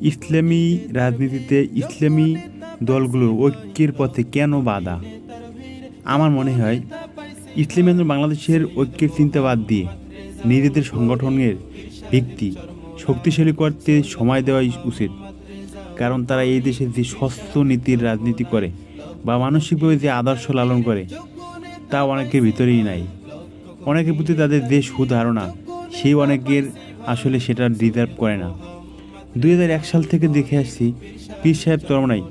ইসলামী রাজনীতিতে ইসলামী দলগুলোর ঐক্যের পথে কেন বাধা? আমার মনে হয় ইসলামী আন্দোলন বাংলাদেশের ঐক্যের চিন্তা বাদ দিয়ে নিজেদের সংগঠনের ভিত্তি শক্তিশালী করতে সময় দেওয়াই উচিত। কারণ তারা এই দেশে যে স্বচ্ছ নীতির রাজনীতি করে বা মানসিকভাবে যে আদর্শ লালন করে তা অনেকের ভিতরেই নাই। অনেকের প্রতি তাদের যে সুধারণা সেই অনেকের আসলে সেটা ডিজার্ভ করে না। 2001 সাল থেকে দেখে আসছি পীর সাহেব চরমনাই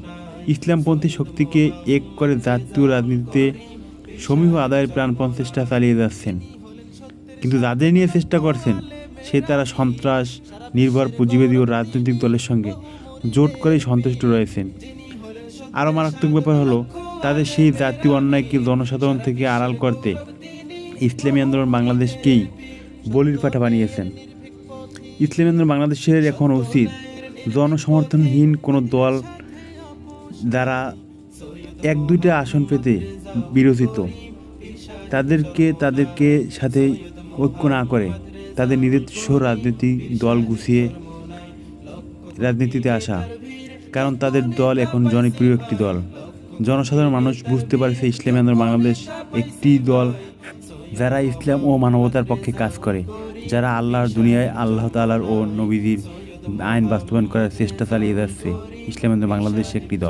ইসলামপন্থী শক্তিকে এক করে জাতীয় রাজনীতিতে সমীহ আদায়ের প্রাণপণ চেষ্টা চালিয়ে যাচ্ছেন। কিন্তু যাদের নিয়ে চেষ্টা করছেন তারা সন্ত্রাস নির্ভর পুঁজিবাদী ও রাজনৈতিক দলের সঙ্গে জোট করেই সন্তুষ্ট রয়েছেন। আরও মারাত্মক ব্যাপার হলো তাদের সেই জাতীয় অন্যায়কে জনসাধারণ থেকে আড়াল করতে ইসলামী আন্দোলন বাংলাদেশকেই বলির পাঠা বানিয়েছেন। ইসলামী আন্দোলন বাংলাদেশের এখন উচিত জনসমর্থনহীন কোনো দল যারা 1-2টা আসন পেতে বিরোচিত তাদেরকে সাথে ঐক্য না করে তাদের নিজস্ব রাজনৈতিক দল গুছিয়ে রাজনীতিতে আসা। কারণ তাদের দল এখন জনপ্রিয় একটি দল। জনসাধারণ মানুষ বুঝতে পারছে ইসলামী আন্দোলন বাংলাদেশ একটি দল যারা ইসলাম ও মানবতার পক্ষে কাজ করে, যারা আল্লাহর দুনিয়ায় আল্লাহ তাআলার ও নবীজির আইন বাস্তবায়ন করার চেষ্টা চালিয়ে যাচ্ছে। ইসলামী আন্দোলন বাংলাদেশ একটি দল।